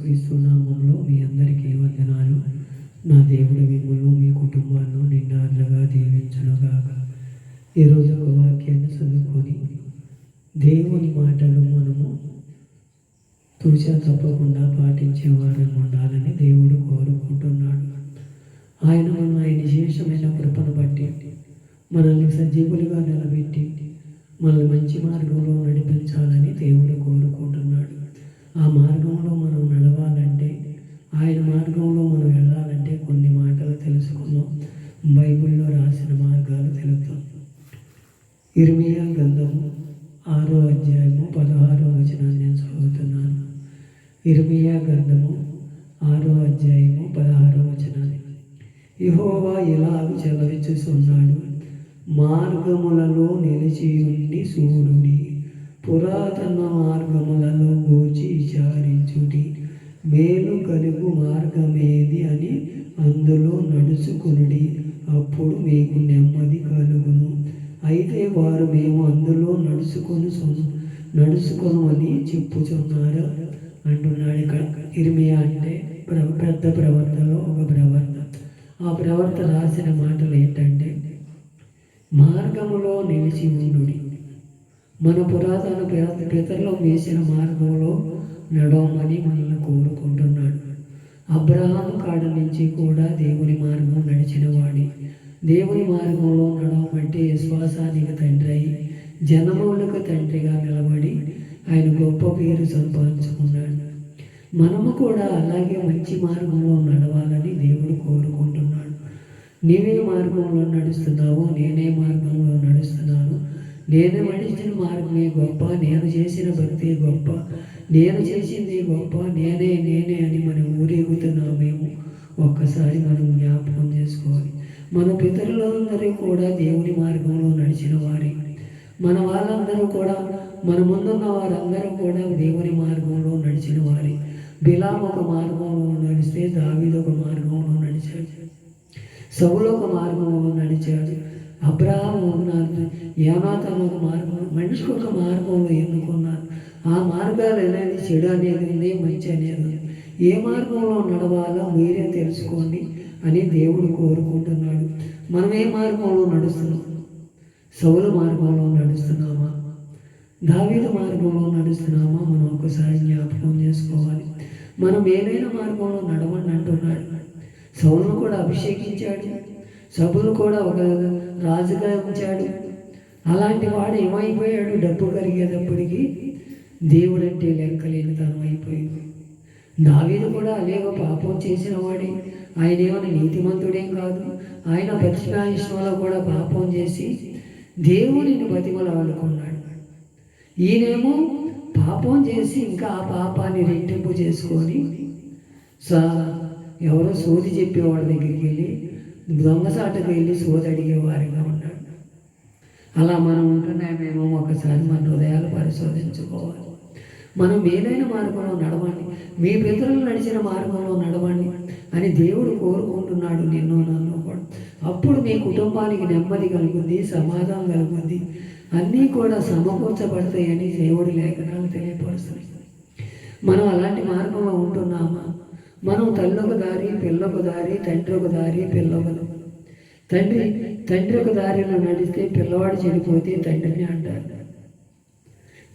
యేసుక్రీస్తు నామములో మీ అందరికీ వందనాలు. నా దేవుడు మిమ్మల్ని మీ కుటుంబాలను నిండార్లుగా దీవించునుగాక. ఈరోజు ఒక వాక్యాన్ని చదువుకొని దేవుని మాటలు మనము తూచా తప్పకుండా పాటించేవారని ఉండాలని దేవుడు కోరుకుంటున్నాడు. ఆయన విశేషమైన కృపను బట్టి మనల్ని సజీవులుగా నిలబెట్టి మనల్ని మంచి మార్గంలో నడిపించాలని దేవుడు కోరుకుంటున్నాడు. ఆ మార్గంలో మనం నడవాలంటే, ఆయన మార్గంలో మనం వెళ్ళాలంటే కొన్ని మాటలు తెలుసుకుందాం. బైబిల్లో రాసిన మార్గాలు తెలుద్దాం. ఇర్మియా గ్రంథము 6వ అధ్యాయము 16వ వచనాన్ని నేను చదువుతున్నాను. ఇర్మియా గ్రంథము 6వ అధ్యాయము 16వ వచనాన్ని. యెహోవా ఇలాగ సెలవిచ్చుచున్నాడు, మార్గములలో నిలిచి ఉండి చూడుడి, పురాతన మార్గములలో గూర్చి విచారించుడి, మేలు కలుగు మార్గమేది అని అందులో నడుచుకునుడి, అప్పుడు మీకు నెమ్మది కలుగును. అయితే వారు మేము అందులో నడుచుకొనమని చెప్పుచున్నారు అంటున్నాడు. ఇక్కడ ఇర్మియా అంటే పెద్ద ప్రవర్తనలో ఒక ప్రవర్త. ఆ ప్రవర్త రాసిన మాటలు ఏంటంటే, మార్గములో నిలిచి ఉండుడి. మన పురాతన పితరులు వేసిన మార్గంలో నడవమని మనల్ని కోరుకుంటున్నాడు. అబ్రహాము కాడ నుంచి కూడా దేవుని మార్గం నడిచిన వాడి. దేవుని మార్గంలో నడవమంటే విశ్వాసానికి తండ్రి అయి జనములకు తండ్రిగా నిలబడి ఆయన గొప్ప పేరు సంపాదించుకున్నాడు. మనము కూడా అలాగే మంచి మార్గంలో నడవాలని దేవుడు కోరుకుంటున్నాడు. నీవే మార్గంలో నడుస్తున్నావు, నేనే మార్గంలో నడుస్తున్నాను. నేను నడిచిన మార్గమే గొప్ప, నేను చేసిన భక్తి గొప్ప, నేను చేసింది గొప్ప, నేనే అని మనం ఊరేగుతున్నామేమో ఒక్కసారి మనం జ్ఞాపకం చేసుకోవాలి. మన పితరులందరూ కూడా దేవుని మార్గంలో నడిచిన వారి. మన వాళ్ళందరూ కూడా, మన ముందున్న వారందరూ కూడా దేవుని మార్గంలో నడిచిన వారి. బిలాము ఒక మార్గంలో నడిస్తే దావీదు ఒక మార్గంలో నడిచాడు, సౌలు ఒక మార్గంలో నడిచాడు, అబ్రహాము యోనాతాను ఒక మార్గం, మనిషికి ఒక మార్గంలో ఎన్నుకున్నారు. ఆ మార్గాలు అనేది చెడు అనేది ఉంది, మంచి అనేది ఉంది. ఏ మార్గంలో నడవాలో మీరే తెలుసుకోండి అని దేవుడు కోరుకుంటున్నాడు. మనం ఏ మార్గంలో నడుస్తున్నాం? సౌలు మార్గంలో నడుస్తున్నామా? దావీదు మార్గంలో నడుస్తున్నామా? మనం ఒకసారి జ్ఞాపకం చేసుకోవాలి. మనం ఏదైనా మార్గంలో నడవండి అంటున్నాడు. సౌలును కూడా అభిషేకించాడు, సభను కూడా ఒక రాజుగా ఉంచాడు. అలాంటి వాడు ఏమైపోయాడు? డబ్బు కలిగేటప్పటికీ దేవుడంటే లెక్కలేని తనం అయిపోయింది. దావీదు కూడా అనేక పాపం చేసిన వాడే. ఆయన ఏమైనా నీతిమంతుడేం కాదు. ఆయన పశ్చిమాయుష్లో కూడా పాపం చేసి దేవునిని బతిమలాడుకున్నాడు. ఈయనేమో పాపం చేసి ఇంకా ఆ పాపాన్ని రెట్టింపు చేసుకొని ఎవరో సోది చెప్పేవాడి దగ్గరికి వెళ్ళి దొంగసాటకు వెళ్ళి సోది అడిగేవారిగా ఉన్నాడు. అలా మనం ఉంటున్నామేమో ఒకసారి మన హృదయాలు పరిశోధించుకోవాలి. మనం ఏదైనా మార్గంలో నడవండి, మీ పితరులు నడిచిన మార్గంలో నడవండి అని దేవుడు కోరుకుంటున్నాడు, నిన్ను నన్ను కూడా. అప్పుడు మీ కుటుంబానికి నెమ్మది కలుగుద్ది, సమాధానం కలుగుద్ది, అన్నీ కూడా సమకూర్చబడతాయని దేవుడి లేఖనాలు తెలియపరుస్తాయి. మనం అలాంటి మార్గంలో ఉంటున్నామా? మనం తల్లి దారి, పిల్లొక దారి, తండ్రి ఒక దారి, పిల్లొక తండ్రి ఒక దారిలో నడిస్తే పిల్లవాడు చెడిపోతే తండ్రిని అంటారు.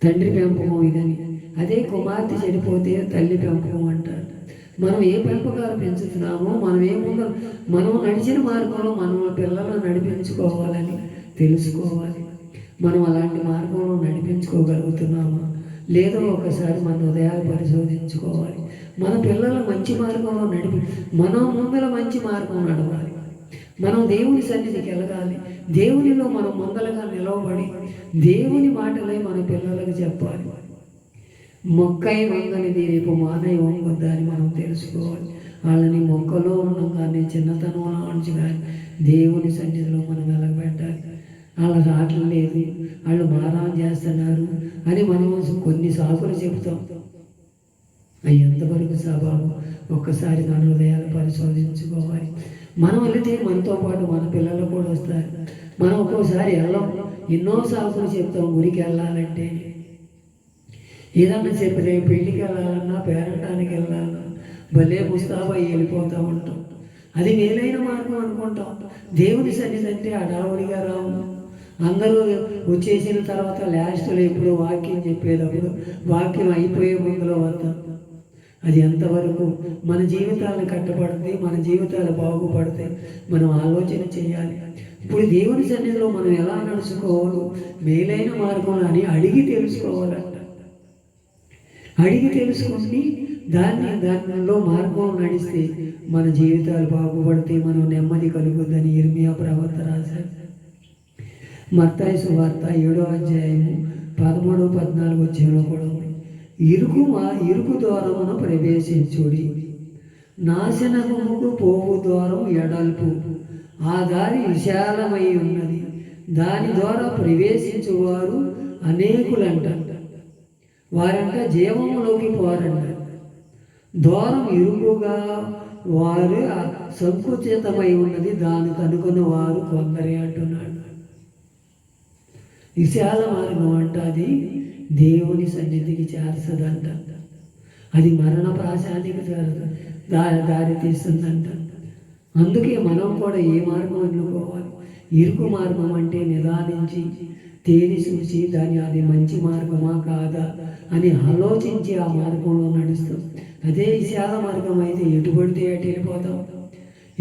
తండ్రి పెంపకం ఇదని. అదే కుమార్తె చెడిపోతే తల్లి పెంపకం అంటారు. మనం ఏ పెంపకాలు పెంచుతున్నామో, మనం నడిచిన మార్గంలో మనం పిల్లలను నడిపించుకోవాలని తెలుసుకోవాలి. మనం అలాంటి మార్గంలో నడిపించుకోగలుగుతున్నామా లేదో ఒకసారి మన హృదయాలు పరిశోధించుకోవాలి. మన పిల్లల మంచి మార్గంలో మనం ముందర మంచి మార్గం నడవాలి. మనం దేవుని సన్నిధికి వెళ్ళగాలి. దేవునిలో మనం ముందరగా నిలవబడి దేవుని మాటలే మన పిల్లలకు చెప్పాలి. మొక్కై వంగనిది రేపు మానై వంగొద్దా అని మనం తెలుసుకోవాలి. వాళ్ళని మొక్కలో ఉన్నాం కానీ చిన్నతనంలో నుంచి కానీ దేవుని సన్నిధిలో మనం వెలగబెట్టాలి. వాళ్ళకి ఆటలు లేదు, వాళ్ళు మారాన్ చేస్తున్నారు అని మనం కొన్ని సాకులు చెబుతాం. అవి ఎంతవరకు స్వభావం ఒక్కసారి మన హృదయాలు పరిశోధించుకోవాలి. మనం వెళితే మనతో పాటు మన పిల్లలు కూడా వస్తారు. మనం ఒక్కోసారి వెళ్ళాం, ఎన్నో సాకులు చెప్తాం. గుడికి వెళ్ళాలంటే ఏదన్నా చెప్పి రేపు పెళ్ళికి వెళ్ళాలన్నా, పేరంటానికి వెళ్ళాలన్నా, భలే ముస్తాబై వెళ్ళిపోతూ ఉంటాం. అది మేలైన మార్గం అనుకుంటాం. దేవుని సన్నిధి అంటే అడావుడిగా రాము. అందరూ వచ్చేసిన తర్వాత లాస్ట్లో ఎప్పుడు వాక్యం చెప్పేటప్పుడు వాక్యం అయిపోయే ముందులో వద్దాం. అది ఎంతవరకు మన జీవితాలను కట్టబడుతుంది, మన జీవితాలు బాగుపడితే మనం ఆలోచన చేయాలి. ఇప్పుడు దేవుని సన్నిధిలో మనం ఎలా నడుచుకోవాలో మేలైన మార్గం అని అడిగి తెలుసుకోవాలంట. అడిగి తెలుసుకుని దానిలో మార్గం నడిస్తే మన జీవితాలు బాగుపడితే మనం నెమ్మది కలుగుద్దని ఇర్మియా ప్రవక్త రాశారు. మత్తయి సువార్త 7వ అధ్యాయము 13, 14 వచ్చేలో కూడా ఇరుకు ద్వారమును ప్రవేశించుడి, నాశనముకు పోవు ద్వారం ఎడల్పు, ఆ దారి విశాలమై ఉన్నది, దాని ద్వారా ప్రవేశించువారు అనేకులంట, వారంట జీవములోకి పోరంట. ద్వారం ఇరుకుగా వారు సంకుచితమై ఉన్నది, దానికి అనుకున్న వారు కొందరే అంటున్నాడు. విశాల మార్గం అంట అది దేవుని సన్నిధికి చేర్చదంట. అది మరణ ప్రాశానికి దారి తీస్తుందంట. అందుకే మనం కూడా ఏ మార్గం ఎన్నుకోవాలి? ఇరుకు మార్గం అంటే నిదానించి తేరి చూసి అది మంచి మార్గమా కాదా అని ఆలోచించి ఆ మార్గంలో నడుస్తాం. అదే విశాల మార్గం అయితే ఎటుపడితే అటు వెళ్ళిపోతాం.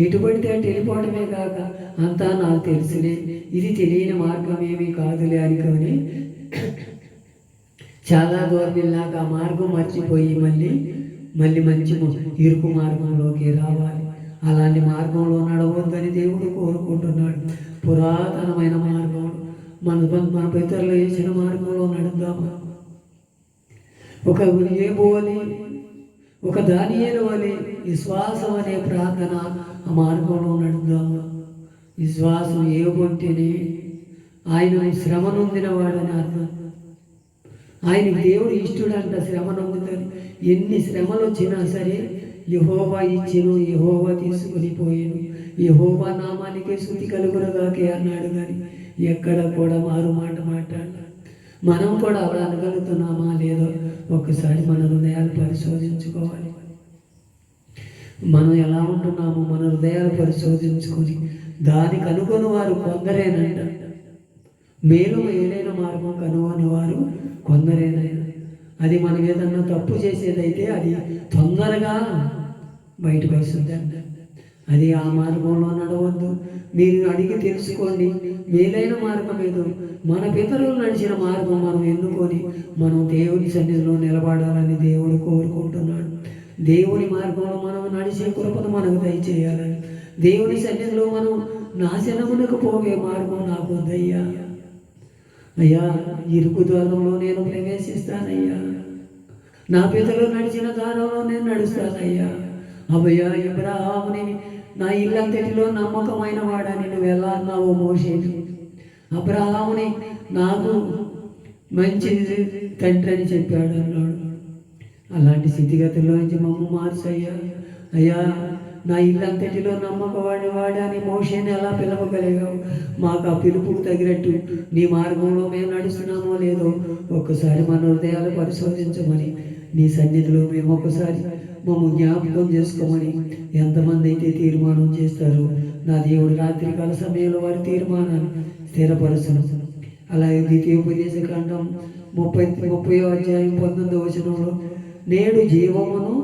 ఎటుపడితే అటు వెళ్ళిపోవడమే కాక అంతా నాకు తెలుసులే, ఇది తెలియని మార్గం ఏమీ కాదులే అనుకొని చాలా దూరం వెళ్ళాక ఆ మార్గం మర్చిపోయి మళ్ళీ మంచి ఇరుకు మార్గంలోకి రావాలి. అలాంటి మార్గంలో నడవద్దని దేవుడు కోరుకుంటున్నాడు. పురాతనమైన మార్గం మన పితరులు వేసిన మార్గంలో నడుద్దామా? ఒక దానియేలు వలె విశ్వాసం అనే ప్రార్థన ఆ మార్గంలో నడుద్దామా? విశ్వాసం ఏమంటేనే ఆయన శ్రమ నొందిన వాడని అర్థం. ఆయనకి దేవుడు ఇష్టడంట. శ్రమ నొందుతారు. ఎన్ని శ్రమలు వచ్చినా సరే యెహోవా ఇచ్చెను, యెహోవా తీసుకుని పోయాను, యెహోవా నామానికే స్తుతి కలుగునగాకే అన్నాడు. కానీ ఎక్కడ కూడా మారు మాట మాట్లాడాలి. మనం కూడా అలా అనగలుగుతున్నామా లేదో ఒక్కసారి మన హృదయాలు పరిశోధించుకోవాలి. మనం ఎలా ఉంటున్నామో మన హృదయాలు పరిశోధించుకొని దానికి అనుకుని వారు కొందరేనంట. మేలైన మార్గం కనుగొని వారు కొందరేనంట. అది మనం ఏదన్నా తప్పు చేసేదైతే అది తొందరగా బయటకు వస్తుందంట. అది ఆ మార్గంలో నడవద్దు. మీరు అడిగి తెలుసుకోండి. మేలైన మార్గం ఏదో మన పితరులు నడిచిన మార్గం మనం ఎన్నుకొని మనం దేవుని సన్నిధిలో నిలబడాలని దేవుడు కోరుకుంటున్నాడు. దేవుని మార్గంలో మనం నడిచే కృపను మనకు దయచేయాలని, దేవుని సన్నిధిలో మనం నాశనమునకు పోగే మార్గం నాకు వద్దయ్యా. అయ్యా, ఇరుకు ద్వారంలో నేను ప్రవేశిస్తానయ్యా, నా పితరులు నడిచిన దారంలో నేను నడుస్తానయ్యా. అబ్బయ్యా, అబ్రాహాముని నా ఇల్లంతటిలో నమ్మకమైన వాడని నువ్వు ఎలా అన్నావో మోషేని, అబ్రాహాముని నాకు మంచి తండ్రి అని చెప్పాడు అన్నాడు. అలాంటి స్థితిగతుల్లో నుంచి మమ్మ మార్చయ్యా. అయ్యా, నా ఇల్లంతటిలో నమ్మకవాడని మోషేని ఎలా పిలవగలిగావు? మాకు ఆ పిలుపుకు తగినట్టు నీ మార్గంలో మేము నడుస్తున్నామో లేదో ఒక్కసారి మన హృదయాలు పరిశోధించమని నీ సన్నిధిలో మేము ఒక్కసారి మమ్మల్ని జ్ఞాపకం చేసుకోమని ఎంతమంది అయితే తీర్మానం చేస్తారో నా దేవుడు రాత్రికాల సమయంలో వారి తీర్మానాన్ని స్థిరపరచను. అలాగే ద్వితీయోపదేశ కాండం 30వ అధ్యాయం 19వ వచనంలో నేడు జీవమును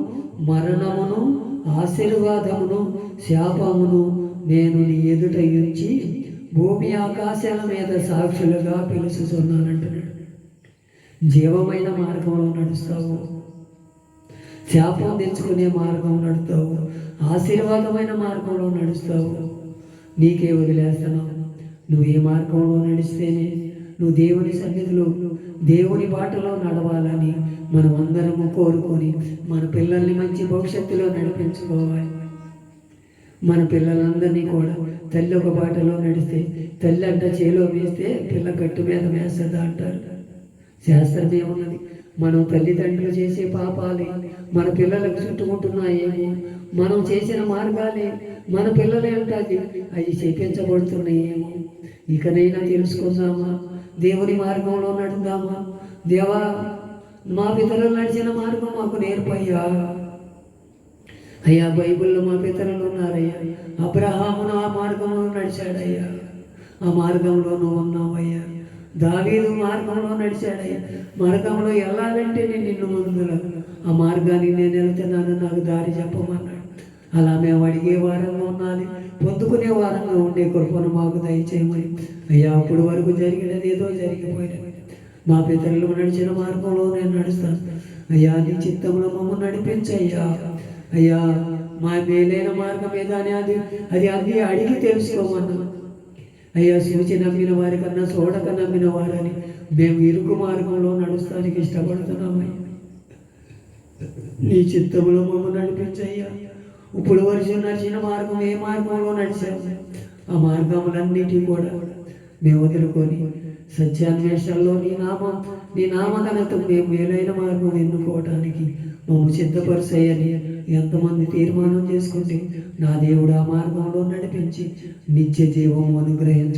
మరణమును ఆశీర్వాదమును శాపమును నేను నీ ఎదుట ఉంచి భూమి ఆకాశాల మీద సాక్షులుగా పిలుచుతున్నానంటున్నాడు. జీవమైన మార్గంలో నడుస్తావు, శాపం తెచ్చుకునే మార్గం నడుస్తావు, ఆశీర్వాదమైన మార్గంలో నడుస్తావు. నీకే వదిలేస్తున్నావు. నువ్వు ఏ మార్గంలో నడిస్తేనే నువ్వు దేవుని సన్నిధిలో దేవుని బాటలో నడవాలని మనం అందరము కోరుకొని మన పిల్లల్ని మంచి భవిష్యత్తులో నడిపించుకోవాలి. మన పిల్లలందరినీ కూడా తల్లి ఒక బాటలో నడిస్తే, తల్లి అంట చేలో వేస్తే పిల్ల గట్టు మీద వేస్తుందా అంటారు. శాస్త్రం ఏమున్నది? మనం తల్లిదండ్రులు చేసే పాపాలే మన పిల్లలకు చుట్టుకుంటున్నాయేమో, మనం చేసిన మార్గాలే మన పిల్లలే ఉంటుంది అవి చేపించబడుతున్నాయేమో. ఇకనైనా తెలుసుకుందామా? దేవుని మార్గంలో నడుద్దామా? దేవా, మా పితరులు నడిచిన మార్గం మాకు నేర్పయ్యా. అయ్యా బైబిల్లో మా పితరులు ఉన్నారయ్యా. అబ్రహామును ఆ మార్గంలో నడిచాడయ్యా, ఆ మార్గంలో నువ్వు ఉన్నావయ్యా. దావీదు మార్గంలో నడిచాడయ్యా. మార్గంలో వెళ్ళాలంటే నేను నిన్ను ముందుగా ఆ మార్గాన్ని నేను వెళ్తున్నాను, నాకు దారి చెప్పమన్నాడు. అలా మేము అడిగే వారంగా ఉండాలి, పొందుకునే వారంగా ఉండే కృపను మాకు దయచేయమని. అయ్యా అప్పుడు వరకు జరిగినది ఏదో జరిగిపోయినది. మా పితరులు నడిచిన మార్గంలో నేను నడుస్తాను అయ్యా. నీ చిత్తంలో మమ్మల్ని నడిపించయ్యా. అయ్యా మా మేలైన మార్గం ఏదని అది అడిగి తెలుసుకోమన్నా. అయ్యా సూచి నమ్మిన వారి కన్నా చూడక నమ్మిన వారని మేము ఇరుకు మార్గంలో నడుస్తానికి ఇష్టపడుతున్నామయ్యా. నీ చిత్తంలో మమ్మల్ని నడిపించయ్యా. ఇప్పుడు వరకు నడిచిన మార్గం ఏ మార్గంలో నడిచాము ఆ మార్గములన్నిటి కూడా మేము వదులుకొని సత్యాన్వేషణలో నీ నామఘనతకు మేము మేలైన మార్గం ఎన్నుకోవటానికి మమ్మల్ని సిద్ధపరుస్తాయని ఎంతమంది తీర్మానం చేసుకుంటే నా దేవుడు ఆ మార్గంలో నడిపించి నిత్య జీవం అనుగ్రహించ